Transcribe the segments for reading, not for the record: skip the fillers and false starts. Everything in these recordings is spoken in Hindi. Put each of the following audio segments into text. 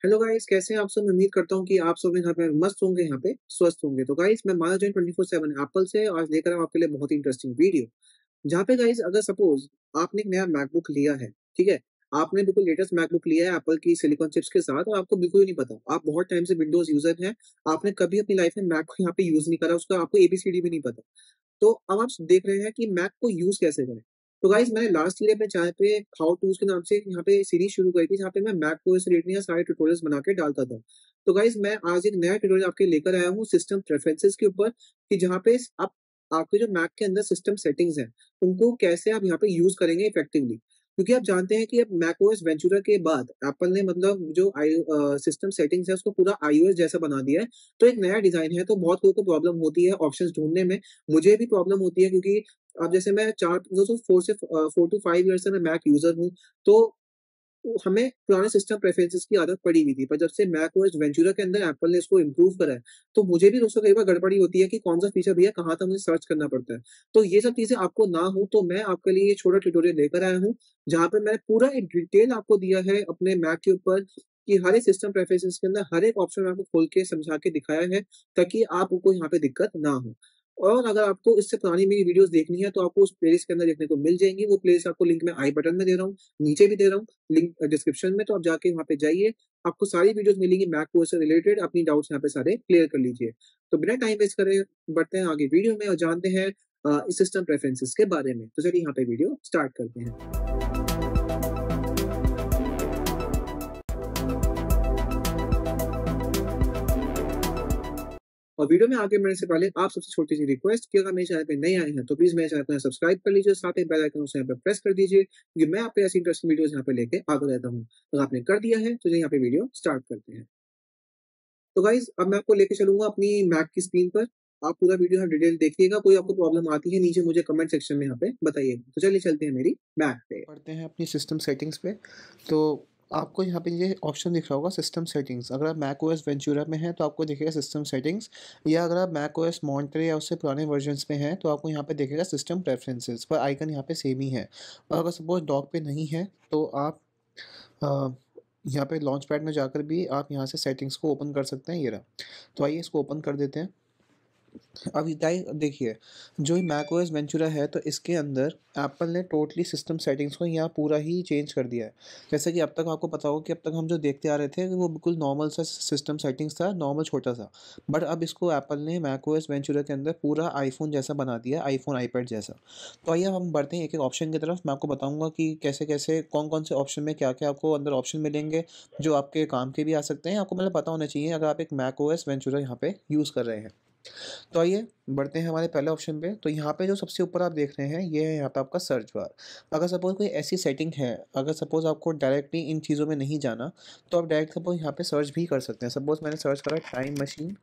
हेलो गाइस, कैसे हैं आप सब? मैं उम्मीद करता हूँ कि आप सब यहाँ पे मस्त होंगे, यहाँ पे स्वस्थ होंगे। तो गाइस, मैं मानव जैन 24/7 एप्पल से आज लेकर आया हूँ आपके लिए बहुत ही इंटरेस्टिंग वीडियो। जहाँ पे गाइस, अगर सपोज आपने एक नया मैकबुक लिया है, ठीक है? आपने बिल्कुल लेटेस्ट मैकबुक लिया है एप्पल की सिलिकॉन चिप्स के साथ और आपको बिल्कुल ही नहीं पता। आप बहुत टाइम से विंडोज़ यूज़र हैं, आपने कभी अपनी लाइफ में मैक को यहाँ पे यूज़ नहीं करा, उसका आपको एबीसीडी भी नहीं पता। तो अब आप देख रहे हैं कि मैक को यूज़ कैसे करें। तो गाइस, मैंने लास्ट ईयर अपने चैनल पे हाउ टूज़ के नाम से यहाँ पे सीरीज़ शुरू करी थी, जहाँ पे मैं मैक को से रिलेटेड सारे ट्यूटोरियल्स बना के डालता था। तो गाइस, मैं आज एक नया ट्यूटोरियल आपके लिए लेकर आया हूँ सिस्टम प्रेफरेंसेस के ऊपर, कि जहाँ पे आप आपके जो मैक के अंदर सिस्टम सेटिंग्स हैं, उनको कैसे आप यहाँ पे यूज़ करेंगे इफेक्टिवली। क्योंकि आप जानते हैं कि अब मैकओएस वेंचुरा के बाद एप्पल ने मतलब जो सिस्टम सेटिंग्स है उसको पूरा आईओएस जैसा बना दिया है। तो एक नया डिज़ाइन है, तो बहुत लोगों को प्रॉब्लम होती है ऑप्शंस ढूँढने में। मुझे भी प्रॉब्लम होती है, क्योंकि अब जैसे मैं 4 दोस्तों 4 टू 5 ईयर से मैं मैक यूज़र हूँ, तो हमें पुराने सिस्टम प्रेफ़रेंसेस की आदत पड़ी हुई थी। पर जब से मैकओएस वेंचुरा के अंदर एप्पल ने इसको इम्प्रूव करा है, तो मुझे भी दोस्तों कई बार गड़बड़ी होती है कि कौन-सा फ़ीचर भैया कहाँ था, मुझे सर्च करना पड़ता है। तो ये सब चीज़ें आपको ना हो, तो मैं आपके लिए ये छोटा ट्यूटोरियल लेकर आया हूँ, जहाँ पे मैंने पूरा एक डिटेल आपको दिया है अपने मैक के ऊपर, कि हर एक सिस्टम प्रेफ़रेंसेस के अंदर हर एक ऑप्शन आपको खोल के समझा के दिखाया है, ताकि आपको यहाँ पे दिक्कत ना हो। और अगर आपको इससे पुरानी मेरी वीडियोज़ देखनी है, तो आपको उस प्लेलिस्ट के अंदर देखने को मिल जाएँगी। वो प्लेलिस्ट आपको लिंक मैं आई बटन में दे रहा हूँ, नीचे भी दे रहा हूँ लिंक डिस्क्रिप्शन में, तो आप जाके वहाँ पे जाइए। आपको सारी वीडियोज़ मिलेंगी मैक ओएस से रिलेटेड, अपनी डाउट्स यहाँ पे सारे क्लियर कर लीजिए। तो बिना टाइम वेस्ट करे बढ़ते हैं आगे वीडियो में और जानते हैं इस सिस्टम प्रेफ़रेंसेस के बारे में। तो चलिए यहाँ पे वीडियो स्टार्ट करते हैं। और वीडियो में आगे बढ़ने से पहले आप सबसे छोटी-सी रिक्वेस्ट कि अगर मेरे चैनल पे नए आए हैं, तो प्लीज़ मेरे चैनल को सब्सक्राइब कर लीजिए, साथ ही बेल आइकन उसे यहाँ पे प्रेस कर दीजिए, क्योंकि मैं आपको ऐसी इंटरेस्टिंग वीडियोज़ यहाँ पे लेके आता रहता हूँ। अगर आपने कर दिया है, तो चलिए यहाँ पे वीडियो स्टार्ट करते हैं। तो गाइज़, अब मैं आपको लेके चलूँगा अपनी मैक की स्क्रीन पर। आप पूरा वीडियो यहाँ डिटेल देखिएगा, कोई आपको प्रॉब्लम आती है, नीचे मुझे कमेंट सेक्शन में यहाँ पे बताइएगा। तो चलिए चलते हैं मेरी मैक पे। पढ़ते हैं अपनी सिस्टम सेटिंग्स पे। तो आपको यहाँ पे ये ऑप्शन दिख रहा होगा सिस्टम सेटिंग्स। अगर आप मैक ओएस वेंचुरा में हैं तो आपको दिखेगा सिस्टम सेटिंग्स, या अगर आप मैक ओएस मॉन्टरे या उससे पुराने वर्जन्स में हैं तो आपको यहाँ पे दिखेगा सिस्टम प्रेफरेंसेस। पर आइकन यहाँ पे सेम ही है। और अगर सपोज डॉक पे नहीं है तो आप अ, यहाँ पे लॉन्च पैड में जाकर भी आप यहाँ से सेटिंग्स को ओपन कर सकते हैं। ये रहा। तो आइए इसको ओपन कर देते हैं। अब देखिए, जो ये मैकओएस वेंचुरा है तो इसके अंदर एप्पल ने टोटली सिस्टम सेटिंग्स को यहाँ पूरा ही चेंज कर दिया है। जैसे कि अब तक आपको पता होगा कि अब तक हम जो देखते आ रहे थे कि वो बिल्कुल नॉर्मल सा सिस्टम सेटिंग्स था, नॉर्मल छोटा सा। बट अब इसको एप्पल ने मैकओएस वेंचुरा के अंदर पूरा आईफ़ोन जैसा बना दिया है, आईफ़ोन, आईपैड जैसा। तो आइए अब हम बढ़ते हैं एक-एक ऑप्शन की तरफ। मैं आपको बताऊँगा कि कैसे-कैसे, कौन-कौन से ऑप्शन में क्या-क्या आपको अंदर ऑप्शन मिलेंगे, जो आपके काम के भी आ सकते हैं। आपको मतलब पता होना चाहिए अगर आप एक मैकओएस वेंचुरा यहाँ पे यूज़ कर रहे हैं। तो आइए बढ़ते हैं हमारे पहले ऑप्शन पे। तो यहाँ पे जो सबसे ऊपर आप देख रहे हैं ये है यहाँ पे आपका सर्च बार। अगर सपोज़ कोई ऐसी सेटिंग है, अगर सपोज़ आपको डायरेक्टली इन चीज़ों में नहीं जाना, तो आप डायरेक्ट सपोज़ यहाँ पे सर्च भी कर सकते हैं। सपोज़ मैंने सर्च करा टाइम मशीन,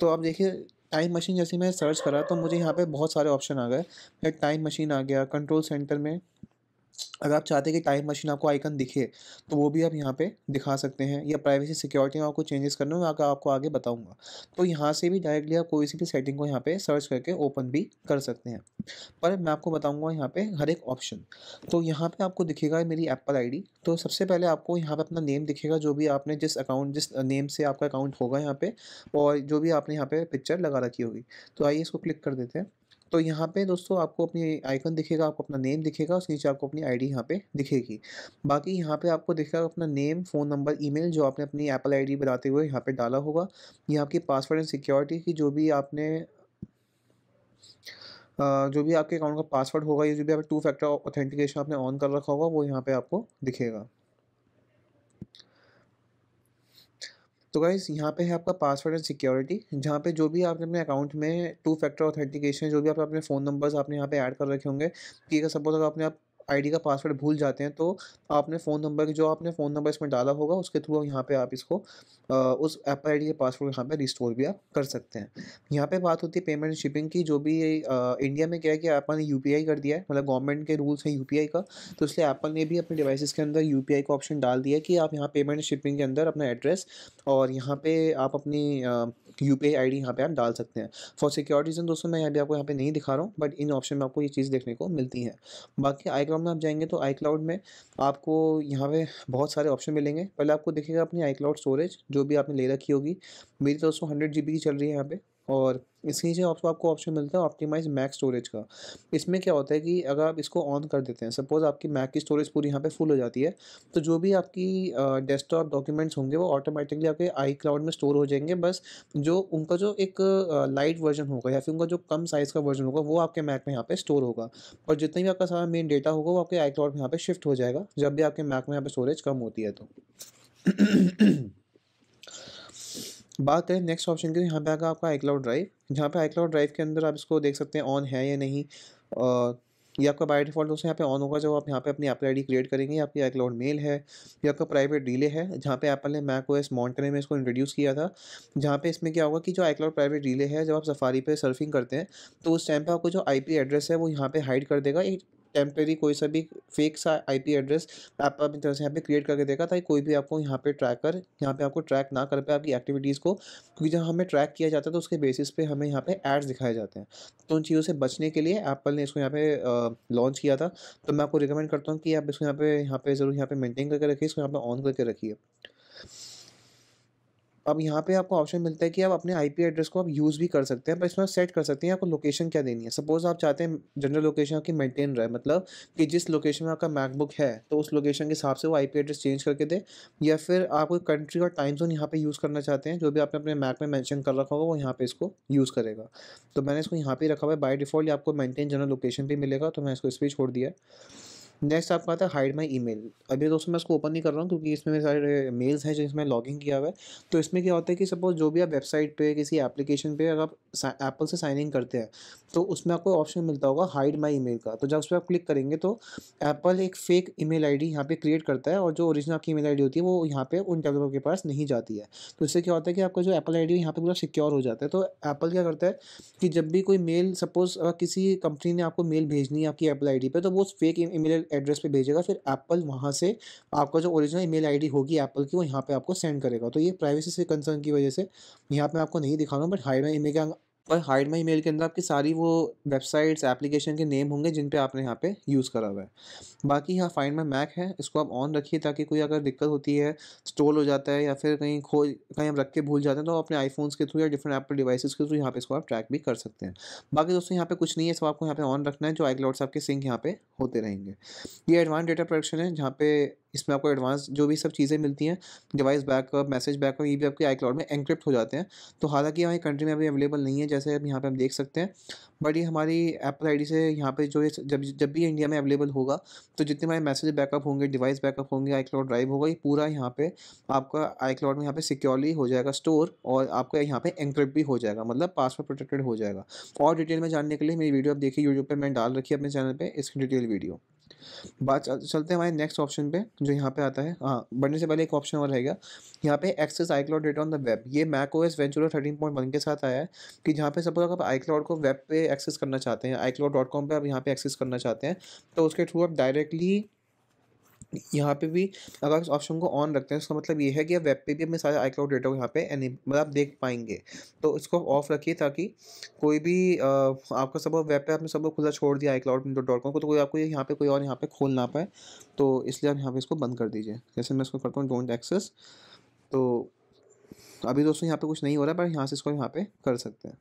तो आप देखिए टाइम मशीन जैसे ही मैंने सर्च करा तो मुझे यहाँ पे बहुत सारे ऑप्शन आ गए। एक टाइम मशीन आ गया, कंट्रोल सेंटर में अगर आप चाहते हैं कि टाइम मशीन आपको आइकन दिखे, तो वो भी आप यहाँ पे दिखा सकते हैं, या प्राइवेसी सिक्योरिटी में आपको चेंजेस करने हो, मैं आपको आगे बताऊँगा। तो यहाँ से भी डायरेक्टली आप कोई सी भी सेटिंग को यहाँ पे सर्च करके ओपन भी कर सकते हैं। पर मैं आपको बताऊँगा यहाँ पे हर एक ऑप्शन। तो यहाँ पे आपको दिखेगा मेरी एप्पल आईडी। तो सबसे पहले आपको यहाँ पे अपना नेम दिखेगा, जो भी आपने जिस नेम से आपका अकाउंट होगा यहाँ पे, और जो भी आपने यहाँ पे पिक्चर लगा रखी होगी। तो आइए इसको क्लिक कर देते हैं। तो यहाँ पे दोस्तों आपको अपनी आइकन दिखेगा, आपको अपना नेम दिखेगा, उसके नीचे आपको अपनी आईडी यहाँ पे दिखेगी। बाकी यहाँ पे आपको दिखेगा अपना नेम, फ़ोन नंबर, ईमेल, जो आपने अपनी एप्पल आईडी बनाते हुए यहाँ पे डाला होगा। ये आपकी पासवर्ड एंड सिक्योरिटी की जो भी आपके अकाउंट का पासवर्ड होगा, या जो भी आप टू फैक्टर ऑथेंटिकेशन आपने ऑन कर रखा होगा, वो यहाँ पे आपको दिखेगा। तो गाइस यहाँ पे है आपका पासवर्ड एंड सिक्योरिटी, जहाँ पे जो भी आपने अपने अकाउंट में टू फैक्टर ऑथेंटिकेशन, जो भी आप अपने फ़ोन नंबर्स आपने यहाँ पे ऐड कर रखे होंगे, कि अगर सपोज़ अगर आपने आईडी का पासवर्ड भूल जाते हैं, तो आपने फ़ोन नंबर इसमें डाला होगा, उसके थ्रू यहाँ पे आप इसको उस एप्पल आईडी के पासवर्ड यहाँ पे रिस्टोर भी आप कर सकते हैं। यहाँ पे बात होती है पेमेंट शिपिंग की, जो भी इंडिया में क्या है कि एप्पल ने यूपीआई कर दिया है, मतलब गवर्नमेंट के रूल्स हैं यूपीआई का। तो इसलिए एप्पल ने भी अपने डिवाइसेज़ के अंदर यूपीआई का ऑप्शन डाल दिया है कि आप यहाँ पेमेंट शिपिंग के अंदर अपना एड्रेस और यहाँ पे आप अपनी यूपीआई आईडी यहाँ पे आप डाल सकते हैं। फॉर सिक्योरिटी रीज़न दोस्तों मैं अभी आपको यहाँ पे नहीं दिखा रहा हूँ, बट इन ऑप्शन में आपको ये चीज़ देखने को मिलती है। बाकी आइक्लाउड iCloud में आप जाएँगे तो iCloud में आपको यहाँ पे बहुत सारे ऑप्शन मिलेंगे। पहले आपको दिखेगा अपनी iCloud स्टोरेज जो भी आपने ले रखी होगी। मेरी तो दोस्तों 100 जीबी की चल रही है यहाँ पे और इसके नीचे आपको ऑप्शन मिलता है ऑप्टिमाइज़ मैक स्टोरेज का। इसमें क्या होता है कि अगर आप इसको ऑन कर देते हैं, सपोज़ आपकी मैक की स्टोरेज पूरी यहाँ पे फुल हो जाती है, तो जो भी आपकी डेस्कटॉप डॉक्यूमेंट्स होंगे वो ऑटोमैटिकली आपके iCloud में स्टोर हो जाएँगे। बस जो उनका जो एक लाइट वर्ज़न होगा या फिर उनका जो कम साइज़ का वर्ज़न होगा वो आपके मैक में यहाँ पे स्टोर होगा और जितना भी आपका सारा मेन डेटा होगा वो आपके iCloud में यहाँ पे शिफ्ट हो जाएगा, जब भी आपके मैक में यहाँ पे स्टोरेज कम होती है तो। बात करें नेक्स्ट ऑप्शन की, यहाँ पे आएगा आपका iCloud ड्राइव। जहाँ पे iCloud ड्राइव के अंदर आप इसको देख सकते हैं ऑन है या नहीं। ये आपका बाय डिफ़ॉल्ट दोस्तों यहाँ पे ऑन होगा जब आप यहाँ पे अपनी एप्पल आईडी क्रिएट करेंगे। आपकी iCloud मेल है, ये आपका प्राइवेट रिले है, जहाँ पे एप्पल ने macOS मॉन्टरे में इसको इंट्रोड्यूस किया था। जहाँ पे इसमें क्या होगा कि जो iCloud प्राइवेट रिले है, जब आप सफारी पे सर्फिंग करते हैं, तो उस टाइम पे आपको जो आईपी एड्रेस है वो यहाँ पे हाइड कर देगा। एक टेम्परेरी कोई सा भी फेक सा आईपी एड्रेस एप्पल अपनी तरफ से यहाँ पे क्रिएट करके देगा, ताकि कोई भी आपको यहाँ पे आपको ट्रैक ना कर पाए आपकी एक्टिविटीज़ को। क्योंकि जब हमें ट्रैक किया जाता है तो उसके बेसिस पे हमें यहाँ पे एड्स दिखाए जाते हैं। तो उन चीज़ों से बचने के लिए एप्पल ने इसको यहाँ पे लॉन्च किया था। तो मैं आपको रिकमेंड करता हूँ कि आप इसको यहाँ पे ज़रूर यहाँ पे मेंटेन करके रखिए, इसको यहाँ पे ऑन करके रखिए। अब यहाँ पे आपको ऑप्शन मिलता है कि आप अपने आईपी एड्रेस को आप यूज़ भी कर सकते हैं, पर इसमें सेट कर सकते हैं आपको लोकेशन क्या देनी है। सपोज़ आप चाहते हैं जनरल लोकेशन आपकी मेंटेन रहे, मतलब कि जिस लोकेशन में आपका मैकबुक है, तो उस लोकेशन के हिसाब से वो आईपी एड्रेस चेंज करके दे, या फिर आप कोई कंट्री और टाइम ज़ोन यहाँ पे यूज़ करना चाहते हैं, जो भी आपने अपने मैक में मेंशन कर रखा होगा, वो यहाँ पे इसको यूज़ करेगा। तो मैंने इसको यहाँ पे रखा हुआ है, बाय डिफ़ॉल्ट ये आपको मेंटेन जनरल लोकेशन पे मिलेगा, तो मैं इसको इस पे छोड़ दिया है। नेक्स्ट आपका आता है हाइड माई ईमेल। अभी दोस्तों मैं इसको ओपन नहीं कर रहा हूँ क्योंकि इसमें मेरे सारे मेल्स हैं जिसमें लॉगिन किया हुआ है। तो इसमें क्या होता है कि सपोज़ जो भी आप वेबसाइट पे किसी एप्लीकेशन पे अगर आप एप्पल से साइन इन करते हैं, तो उसमें आपको ऑप्शन मिलता होगा हाइड माई ईमेल का। तो जब उस पर आप क्लिक करेंगे तो एप्पल एक फेक ईमेल आईडी यहाँ पे क्रिएट करता है और जो ओरिजिनल आपकी ईमेल आईडी होती है वो यहाँ पे उन डेवलपर के पास नहीं जाती है। तो इससे क्या होता है कि आपका जो एप्पल आईडी है यहाँ पे पूरा सिक्योर हो जाता है। तो एप्पल क्या करता है कि जब भी कोई मेल सपोज़ किसी कंपनी ने आपको मेल भेजनी है आपकी एप्पल आईडी पे, तो वो उस फेक ईमेल एड्रेस पे भेजेगा, फिर एप्पल वहाँ से आपका जो ओरिजिनल ईमेल आईडी होगी एप्पल की, वो यहाँ पे आपको सेंड करेगा। तो ये प्राइवेसी से कंसर्न की वजह से यहाँ पे आपको नहीं दिखा रहा हूँ, बट हाइड माई ईमेल के अंदर आपकी सारी वो वेबसाइट्स, एप्लीकेशन के नेम होंगे जिन पे आपने यहाँ पे यूज़ करा हुआ है। बाकी यहाँ फाइंड माई मैक है, इसको आप ऑन रखिए ताकि कोई अगर दिक्कत होती है, स्टॉल हो जाता है या फिर कहीं हम रख के भूल जाते हैं, तो अपने आईफ़ोन्स के थ्रू या डिफरेंट एप्पल डिवाइसेज़ के थ्रू यहाँ पे इसको आप ट्रैक भी कर सकते हैं। बाकी दोस्तों यहाँ पे कुछ नहीं है, सब आपको यहाँ पे ऑन रखना है, जो iCloud से आपके सिंक यहाँ पे होते रहेंगे। ये एडवांस डेटा प्रोटेक्शन है, जहाँ पे इसमें आपको एडवांस जो भी सब चीज़ें मिलती हैं, डिवाइस बैकअप, मैसेज बैकअप, ये भी आपके iCloud में एन्क्रिप्ट हो जाते हैं। तो हालाँकि हमारी कंट्री में अभी अवेलेबल नहीं है, जैसे अब यहाँ पे हम देख सकते हैं, बट ये हमारी एप्पल आईडी से यहाँ पे जो ये जब जब भी इंडिया में अवेलेबल होगा, तो जितने हमारे मैसेज बैकअप होंगे, डिवाइस बैकअप होंगे, iCloud ड्राइव होगा, ये पूरा यहाँ पे आपका iCloud में यहाँ पे सिक्योरली हो जाएगा स्टोर और आपका यहाँ पे एन्क्रिप्ट भी हो जाएगा, मतलब पासवर्ड प्रोटेक्टेड हो जाएगा। और डिटेल में जानने के लिए मेरी वीडियो आप देखिए, यूट्यूब पे मैंने डाल रखी है अपने चैनल पे इसकी डिटेल वीडियो। चलते हैं हमारे नेक्स्ट ऑप्शन पे, जो यहाँ पे आता है। हाँ, बढ़ने से पहले एक ऑप्शन और रहेगा, यहाँ पे access iCloud data on the web. ये macOS वेंचुरा 13.1 के साथ आया है कि जहाँ पे सपोज़ अगर आप iCloud को वेब पे एक्सेस करना चाहते हैं, iCloud.com पे आप यहाँ पे एक्सेस करना चाहते हैं, तो उसके थ्रू आप डायरेक्टली यहाँ पे भी अगर इस ऑप्शन को ऑन रखते हैं, इसका मतलब ये है कि आप वेब पे भी अपने सारे iCloud डेटा को यहाँ पे मतलब आप देख पाएँगे। तो इसको ऑफ रखिए ताकि कोई भी आपका सब वेब पे आपने सब खुला छोड़ दिया iCloud.com को, तो कोई आपको यहाँ पे कोई और यहाँ पे खोल ना पाए। तो इसलिए आप यहाँ पे इसको बंद कर दीजिए। जैसे मैं इसको करता हूँ डोंट एक्सेस, तो अभी दोस्तों यहाँ पे कुछ नहीं हो रहा है, पर यहाँ से इसको यहाँ पे कर सकते हैं।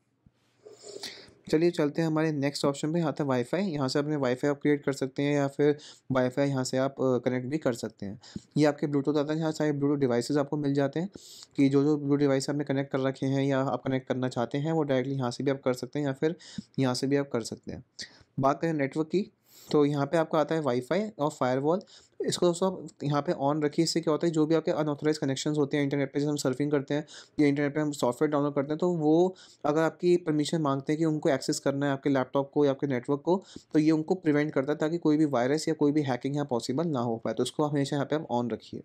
चलिए चलते हैं हमारे नेक्स्ट ऑप्शन पे, यहाँ आता है वाईफ़ाई। यहाँ से अपने वाईफ़ाई आप क्रिएट कर सकते हैं या फिर वाईफ़ाई यहाँ से आप कनेक्ट भी कर सकते हैं। ये आपके ब्लूटूथ आता है, यहाँ सारे ब्लूटूथ डिवाइसेज़ आपको मिल जाते हैं कि जो ब्लूटूथ डिवाइस आपने कनेक्ट कर रखे हैं या आप कनेक्ट करना चाहते हैं, वो डायरेक्टली यहाँ से भी आप कर सकते हैं या फिर यहाँ से भी आप कर सकते हैं। बात करें नेटवर्क की, तो यहाँ पे आपका आता है वाईफ़ाई और फायरवॉल। इसको दोस्तों आप यहाँ पे ऑन रखिए। इससे क्या होता है, जो भी आपके अनऑथराइज़्ड कनेक्शंस होते हैं इंटरनेट पे, जैसे हम सर्फिंग करते हैं या इंटरनेट पे हम सॉफ्टवेयर डाउनलोड करते हैं, तो वो अगर आपकी परमिशन मांगते हैं कि उनको एक्सेस करना है आपके लैपटॉप को या आपके नेटवर्क को, तो ये उनको प्रिवेंट करता है ताकि कोई भी वायरस या कोई भी हैकिंग यहाँ पॉसिबल ना हो पाए। तो इसको हमेशा यहाँ पे आप ऑन रखिए।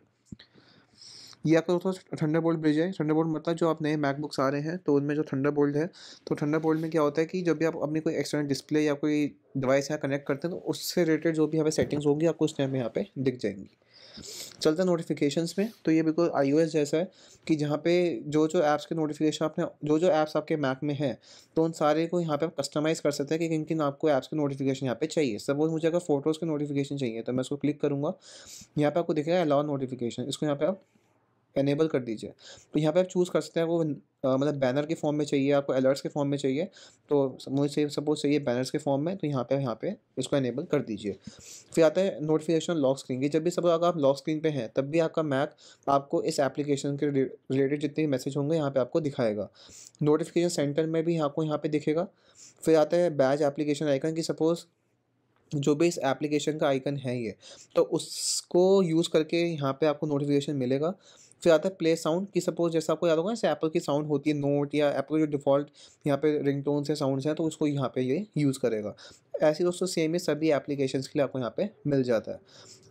ये आपका दोस्तों थंडरबोल्ट ब्रिज है। थंडरबोल्ट मतलब जो आप नए मैकबुक्स आ रहे हैं, तो उनमें जो थंडरबोल्ट है, तो थंडरबोल्ट में क्या होता है कि जब भी आप अपनी कोई एक्सटर्नल डिस्प्ले या कोई डिवाइस यहाँ कनेक्ट करते हैं, तो उससे रिलेटेड जो भी यहाँ पे सेटिंग्स होंगी आपको उस टाइम में यहाँ पे दिख जाएंगी। चलते हैं नोटिफ़िकेशंस में, तो ये बिल्कुल आईओएस जैसा है कि जहाँ पे जो-जो ऐप्स के नोटिफ़िकेशन आपने जो-जो ऐप्स आपके मैक में हैं, तो उन सारे को यहाँ पे आप कस्टमाइज़ कर सकते हैं कि किन-किन आपको ऐप्स के नोटिफ़िकेशन यहाँ पे चाहिए। सपोज़ मुझे अगर फ़ोटोज़ के नोटिफ़िकेशन चाहिए, तो मैं इसको क्लिक करूँगा, यहाँ पे आपको दिखेगा अलाउ नोटिफ़िकेशन, इसको यहाँ पे आप इनेबल कर दीजिए। तो यहाँ पे आप चूज़ कर सकते हैं, वो मतलब बैनर के फॉर्म में चाहिए, आपको अलर्ट्स के फॉर्म में चाहिए, तो मुझे सपोज़ चाहिए बैनर्स के फॉर्म में, तो यहाँ पे इसको इनेबल कर दीजिए। फिर आता है नोटिफ़िकेशन लॉक स्क्रीन की, जब भी सपोज़ अगर आप लॉक स्क्रीन पे हैं, तब भी आपका मैक आपको इस एप्लीकेशन के रिलेटेड जितने भी मैसेज होंगे यहाँ पे आपको दिखाएगा। नोटिफ़िकेशन सेंटर में भी आपको यहाँ पे दिखेगा। फिर आता है बैज एप्लीकेशन आइकन, कि सपोज़ जो भी इस एप्लीकेशन का आइकन है ये, तो उसको यूज़ करके यहाँ पे आपको नोटिफ़िकेशन मिलेगा। फिर आता है प्ले साउंड, कि सपोज़ जैसे आपको याद होगा जैसे एप्पल की साउंड होती है नोट, या एप्पल के जो डिफ़ॉल्ट यहाँ पे रिंगटोन्स या साउंड्स हैं, तो उसको यहाँ पे ये यूज़ करेगा। ऐसे ही दोस्तों सेम ही सभी एप्लीकेशंस के लिए आपको यहाँ पे मिल जाता है।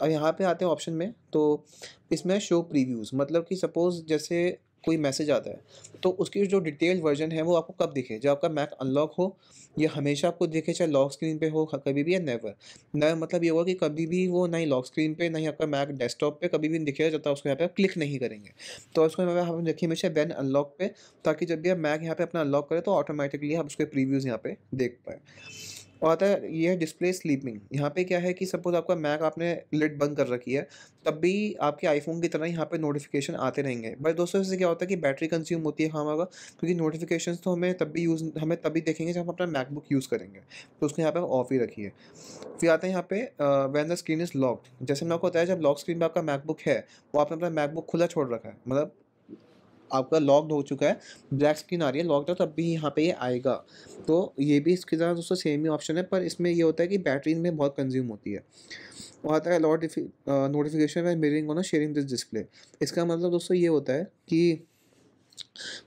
अब यहाँ पे आते हैं ऑप्शन में, तो इसमें शो प्रीव्यूज़, मतलब कि सपोज़ जैसे कोई मैसेज आता है, तो उसकी जो डिटेल्ड वर्ज़न है वो आपको कब दिखे? जब आपका मैक अनलॉक हो, या हमेशा आपको दिखे चाहे लॉक स्क्रीन पे हो, कभी भी, या नेवर। नेवर मतलब ये होगा कि कभी भी वो ना ही लॉक स्क्रीन पे, ना ही आपका मैक डेस्कटॉप पे कभी भी नहीं दिखेगा, जब तक उसको यहाँ पे आप क्लिक नहीं करेंगे। तो उसको यहाँ पे हम रखिए हमेशा व्हेन अनलॉक पे, ताकि जब भी आप मैक यहाँ पे अपना अनलॉक करें, तो ऑटोमैटिकली आप उसके प्रीव्यूज़ यहाँ पे देख पाएँ। और आता है ये है डिस्प्ले स्लीपिंग। यहाँ पे क्या है कि सपोज़ आपका मैक आपने लिड बंद कर रखी है, तब भी आपके आईफ़ोन की तरह यहाँ पे नोटिफ़िकेशन आते रहेंगे। बट दोस्तों इससे क्या होता है कि बैटरी कंज़्यूम होती है हमारा, क्योंकि नोटिफ़िकेशंस तो हमें तभी दिखेंगे जब हम अपना मैकबुक यूज़ करेंगे। तो उसको यहाँ पे ऑफ ही रखिए। फिर आता है यहाँ पे when the screen is locked, जैसे मैंने आपको बताया जब लॉक स्क्रीन पे आपका मैकबुक है, वो आपने अपना मैकबुक खुला छोड़ रखा है, मतलब आपका लॉक्ड हो चुका है, ब्लैक स्क्रीन आ रही है लॉक्ड है, तब भी यहाँ पे ये आएगा। तो ये भी इसके साथ दोस्तों सेम ही ऑप्शन है, पर इसमें ये होता है कि बैटरी इनमें बहुत कंज़्यूम होती है। और आता है allow notification when mirroring on sharing this display. इसका मतलब दोस्तों ये होता है कि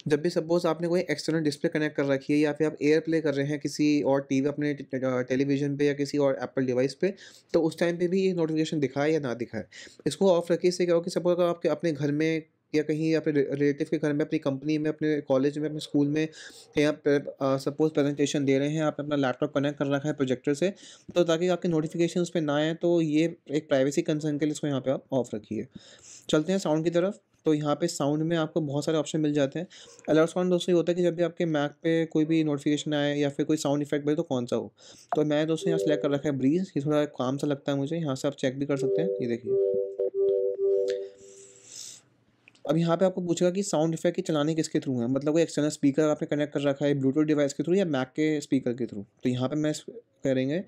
जब भी सपोज़ आपने कोई एक्सटर्नल डिस्प्ले कनेक्ट कर रखी है, या फिर आप एयर प्ले कर रहे हैं किसी और टीवी अपने टेलीविज़न पे या किसी और एप्पल डिवाइस पे, तो उस टाइम पे भी ये नोटिफ़िकेशन दिखाए या ना दिखाए। इसको ऑफ रखिए, इससे क्या होगा कि सपोज़ अगर आपके अपने घर में या कहीं अपने रिलेटिव के घर में, अपनी कंपनी में, अपने कॉलेज में, अपने स्कूल में, या सपोज़ प्रेजेंटेशन दे रहे हैं, आपने अपना लैपटॉप कनेक्ट कर रखा है प्रोजेक्टर से, तो ताकि आपकी नोटिफ़िकेशन उस पे ना आए, तो ये एक प्राइवेसी कंसर्न के लिए इसको यहाँ पे आप ऑफ रखिए। चलते हैं साउंड की तरफ। तो यहाँ पे साउंड में आपको बहुत सारे ऑप्शन मिल जाते हैं। अलर्ट साउंड दोस्तों ये होता है कि जब भी आपके मैक पे कोई भी नोटिफ़िकेशन आए या फिर कोई साउंड इफ़ेक्ट बजे, तो कौन-सा हो। तो मैं दोस्तों यहाँ सेलेक्ट कर रखा है ब्रीज़, ये थोड़ा काम सा लगता है मुझे, यहाँ से आप चेक भी कर सकते हैं, ये देखिए। अब यहाँ पे आपको पूछेगा कि साउंड इफ़ेक्ट के चलाने किसके थ्रू है, मतलब कोई एक्सटर्नल स्पीकर आपने कनेक्ट कर रखा है ब्लूटूथ डिवाइस के थ्रू, या मैक के स्पीकर के थ्रू। तो यहाँ पे मैं करेंगे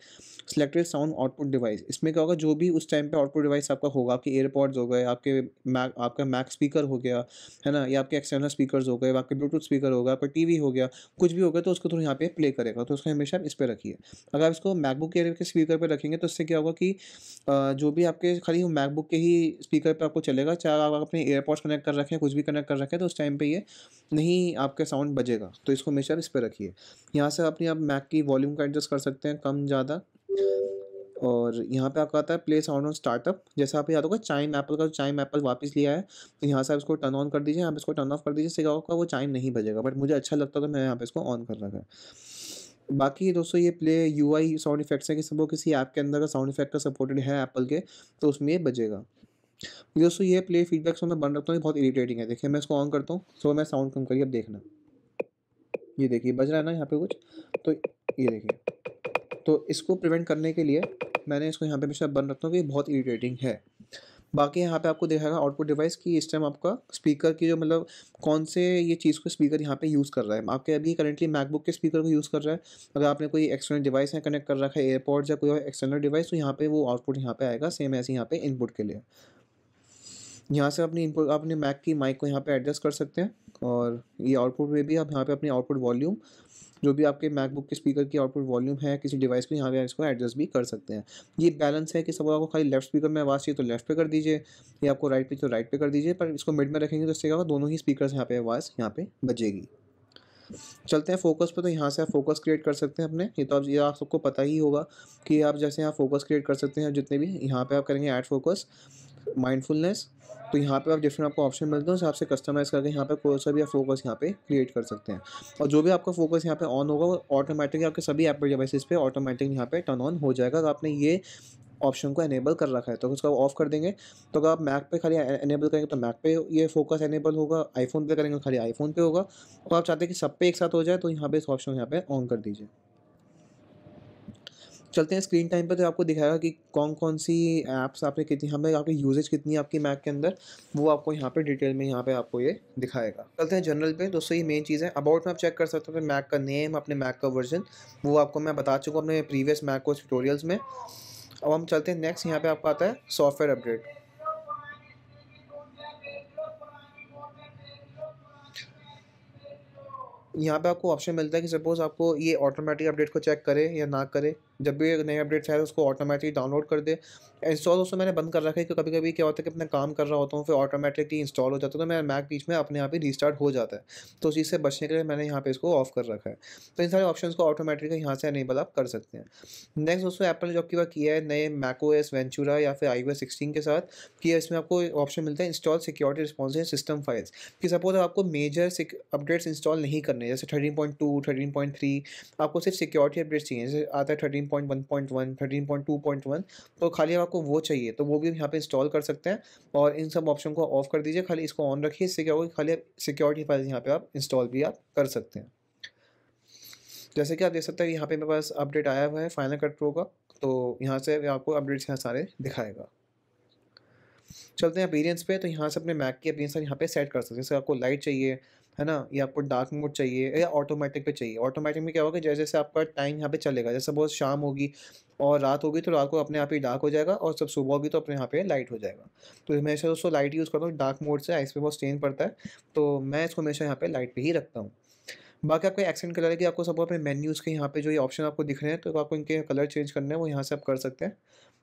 सिलेक्टेड साउंड आउटपुट डिवाइस। इसमें क्या होगा, जो भी उस टाइम पे आउटपुट डिवाइस आपका होगा, आपके एयरपॉड्स हो गए, आपका मैक स्पीकर हो गया, है ना, या आपके एक्सटर्नल स्पीकर्स हो गए, आपके ब्लूटूथ स्पीकर हो गया, आपका टीवी हो गया, कुछ भी हो गया, तो उसको थ्रू यहाँ पे प्ले करेगा। तो उसको हमेशा आप इस पे रखिए। अगर आप इसको मैकबुक एयर के स्पीकर पे रखेंगे, तो इससे क्या होगा कि जो भी आपके खाली वो मैकबुक के ही स्पीकर पे आपको चलेगा, चाहे आप अपने एयरपॉड्स कनेक्ट कर रखें, कुछ भी कनेक्ट कर रखें, तो उस टाइम पे ये नहीं आपका साउंड बजेगा। तो इसको हमेशा आप इस पे रखिए। यहाँ से अपनी आप मैक की वॉल्यूम को एडजस्ट कर सकते हैं, कम ज़्यादा। और यहाँ पे आपका आता है प्ले साउंड ऑन स्टार्टअप, जैसे आपको याद होगा चाइम एप्पल का, चाइम एप्पल वापस लिया है, तो यहाँ से आप इसको टर्न ऑन कर दीजिए, यहाँ पे इसको टर्न ऑफ कर दीजिए, इससे क्या होगा वो चाइम नहीं बजेगा, बट मुझे अच्छा लगता है तो मैं यहाँ पे इसको ऑन कर रखा है। बाकी दोस्तों ये प्ले यूआई साउंड इफेक्ट्स हैं, कि सब वो किसी ऐप के अंदर का साउंड इफेक्ट का सपोर्टेड है एप्पल के, तो उसमें ये बजेगा। दोस्तों ये प्ले फीडबैक्स मैं बंद रखता हूँ, ये बहुत इरिटेटिंग है। देखिए मैं इसको ऑन करता हूँ, सो मैं साउंड कम करिए, अब देखना, ये देखिए बज रहा है ना यहाँ पे कुछ, तो ये देखिए। तो इसको प्रिवेंट करने के लिए मैंने इसको यहाँ पे हमेशा बंद रखता हूँ, कि ये बहुत इरिटेटिंग है। बाकी यहाँ पे आपको दिखाएगा आउटपुट डिवाइस की इस टाइम आपका स्पीकर की जो मतलब कौन से ये चीज़ को स्पीकर यहाँ पे यूज़ कर रहा है। आपके अभी करंटली मैकबुक के स्पीकर को यूज़ कर रहा है। अगर आपने कोई एक्सटर्नल डिवाइस है कनेक्ट कर रखा है, एयरपॉड्स या कोई और एक्सटर्नल डिवाइस, तो यहाँ पे वो आउटपुट यहाँ पे आएगा, सेम ऐसे यहाँ पे इनपुट के लिए। यहाँ से अपनी इनपुट अपने मैक की माइक को यहाँ पे एडजस्ट कर सकते हैं, और ये आउटपुट में भी आप यहाँ पे अपनी आउटपुट वॉल्यूम, जो भी आपके मैकबुक के स्पीकर की आउटपुट वॉल्यूम है किसी डिवाइस की, यहाँ पे इसको एडजस्ट भी कर सकते हैं। ये बैलेंस है कि सब आपको खाली लेफ्ट स्पीकर में आवाज़ चाहिए तो लेफ्ट पे कर दीजिए, या आपको राइट पे तो राइट पे कर दीजिए, पर इसको मिड में रखेंगे तो इससे क्या होगा, दोनों ही स्पीकर यहाँ पे आवाज़ यहाँ पे बजेगी। चलते हैं फोकस पे, तो यहाँ से आप फोकस क्रिएट कर सकते हैं अपने। ये आप सबको पता ही होगा कि आप जैसे यहाँ फोकस क्रिएट कर सकते हैं, जितने भी यहाँ पे आप करेंगे ऐड फोकस, माइंडफुलनेस, तो यहाँ पे आप डिफरेंट आपको ऑप्शन मिलते हैं, उस हिसाब से कस्टमाइज़ करके यहाँ पे कोई सा भी आप फोकस यहाँ पे क्रिएट कर सकते हैं। और जो भी आपका फोकस यहाँ पे ऑन होगा, वो ऑटोमेटिकली आपके सभी एप्पल डिवाइसेस पे ऑटोमेटिक यहाँ पे टर्न ऑन हो जाएगा। तो आपने ये ऑप्शन को इनेबल कर रखा है, तो उसको ऑफ कर देंगे। तो अगर आप मैक पे खाली इनेबल करेंगे तो मैक पे ये फोकस इनेबल होगा, आईफ़ोन पे करेंगे तो खाली आईफ़ोन पे होगा, और आप चाहते हैं कि सब पे एक साथ हो जाए तो यहाँ पे इस ऑप्शन को यहाँ पे ऑन कर दीजिए। चलते हैं स्क्रीन टाइम पे, तो आपको दिखाएगा कि कौन-कौन सी ऐप्स आपने कितनी, हमें आपकी यूसेज कितनी है आपकी मैक के अंदर, वो आपको यहाँ पे डिटेल में यहाँ पे आपको ये दिखाएगा। चलते हैं जनरल पे, दोस्तों ये मेन चीज़ है। अबाउट में आप चेक कर सकते हो अपने मैक का नेम, अपने मैक का वर्ज़न, वो आपको मैं बता चुका हूँ अपने प्रीवियस मैक ओएस ट्यूटोरियल्स में। अब हम चलते हैं नेक्स्ट, यहाँ पे आपको आता है सॉफ्टवेयर अपडेट। यहाँ पे आपको ऑप्शन मिलता है कि सपोज़ आपको ये ऑटोमेटिक अपडेट को चेक करे या ना करे। जब भी एक नए अपडेट्स आए तो उसको ऑटोमेटिक डाउनलोड कर दे। इंस्टॉल दोस्तों मैंने बंद कर रखा है, क्योंकि कभी-कभी क्या होता है कि अपना काम कर रहा होता हूँ, फिर ऑटोमेटिकली इंस्टॉल हो जाता है, तो मेरा मैक बीच में अपने आप ही रीस्टार्ट हो जाता है। तो उस चीज़ से बचने के लिए मैंने यहाँ पे इसको ऑफ कर रखा है। तो इन सारे ऑप्शंस को ऑटोमेटिकली यहाँ से इनेबल आप कर सकते हैं। नेक्स्ट दोस्तों, एप्पल ने जो आपकी बार किया है नए मैकओएस वेंचुरा या फिर आईओएस 16 के साथ, कि इसमें आपको ऑप्शन मिलता है install security response in system files, कि सपोज़ आपको मेजर अपडेट्स इंस्टॉल नहीं करने, जैसे 13.2, 13.3, आपको सिर्फ सिक्योरिटी अपडेट्स चाहिए, जैसे आता है 13.1.1, 13.2.1, तो खाली आपको वो चाहिए, तो वो भी यहाँ पे इंस्टॉल कर सकते हैं। और इन सब ऑप्शन को ऑफ कर दीजिए, खाली इसको ऑन रखिए, इससे क्या होगा कि खाली सिक्योरिटी फाइल्स यहाँ पे आप इंस्टॉल भी आप कर सकते हैं। जैसे कि आप देख सकते हैं यहाँ पे मेरे पास अपडेट आया हुआ है फाइनल कट प्रो का, तो यहाँ से आपको अपडेट्स यहाँ सारे दिखाएगा। चलते हैं अपीयरेंस पे, तो यहाँ से अपने मैक की अपीयरेंस यहाँ पे सेट कर सकते हैं। जैसे आपको लाइट चाहिए, है ना? या आपको डार्क मोड चाहिए या ऑटोमेटिक पे चाहिए। ऑटोमेटिक में क्या होगा, जैसे-जैसे आपका टाइम यहाँ पे चलेगा, जैसे सपोज़ शाम होगी और रात होगी, तो रात को अपने आप ही डार्क हो जाएगा, और जब सुबह होगी तो अपने यहाँ पे लाइट हो जाएगा। तो मैं हमेशा दोस्तों लाइट यूज़ करता हूँ, डार्क मोड से आइज़ पे बहुत स्ट्रेन पड़ता है, तो मैं इसको हमेशा यहाँ पे लाइट पे ही रखता हूँ। बाकी आपका एक्सेंट कलर है कि आपको सपोज़ अपने मेन्यूज़ के यहाँ पे जो ये ऑप्शन आपको दिख रहे हैं, तो आपको इनके कलर चेंज करने हैं, वो यहाँ से आप कर सकते हैं।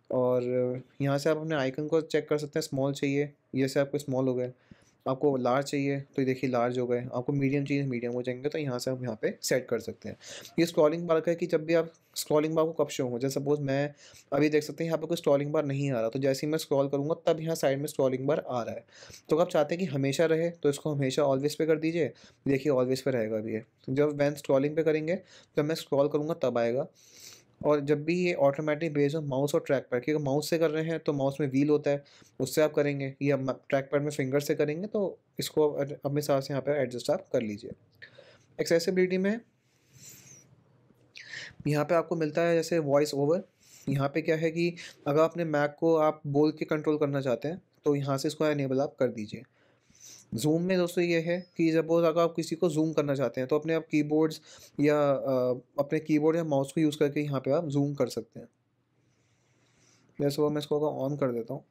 और यहाँ से आप अपने आइकन को चेक कर सकते हैं, स्मॉल चाहिए, ये से आपको स्मॉल हो गए, आपको लार्ज चाहिए तो ये देखिए लार्ज हो गए, आपको मीडियम चाहिए मीडियम हो जाएंगे, तो यहाँ से आप यहाँ पे सेट कर सकते हैं। ये स्क्रॉलिंग बार का है कि जब भी आप स्क्रॉलिंग बार को कब शो हो, जैसे सपोज मैं अभी देख सकते हैं यहाँ पे कोई स्क्रॉलिंग बार नहीं आ रहा, तो जैसे ही मैं स्क्रॉल करूँगा तब यहाँ साइड में स्क्रॉलिंग बार आ रहा है। तो अगर आप चाहते हैं कि हमेशा रहे तो इसको हमेशा ऑलवेज पे कर दीजिए, देखिए ऑलवेज पे रहेगा अभी ये। जब वैन स्क्रॉलिंग पे करेंगे, जब मैं स्क्रॉल करूँगा तब आएगा। और जब भी ये ऑटोमेटिक बेस्ड हो माउस और ट्रैक पैड, क्योंकि माउस से कर रहे हैं तो माउस में व्हील होता है, उससे आप करेंगे, या ट्रैक पैड में फिंगर से करेंगे, तो इसको अपने हिसाब से यहाँ पे एडजस्ट आप कर लीजिए। एक्सेसिबिलिटी में यहाँ पे आपको मिलता है जैसे वॉइस ओवर। यहाँ पे क्या है कि अगर अपने मैक को आप बोल के कंट्रोल करना चाहते हैं तो यहाँ से इसको इनेबल आप कर दीजिए। ज़ूम में दोस्तों ये है कि सपोज़ अगर आप किसी को ज़ूम करना चाहते हैं तो अपने आप कीबोर्ड्स या अपने कीबोर्ड या माउस को यूज़ करके यहाँ पे आप ज़ूम कर सकते हैं। जैसे वो मैं इसको अगर ऑन कर देता हूँ,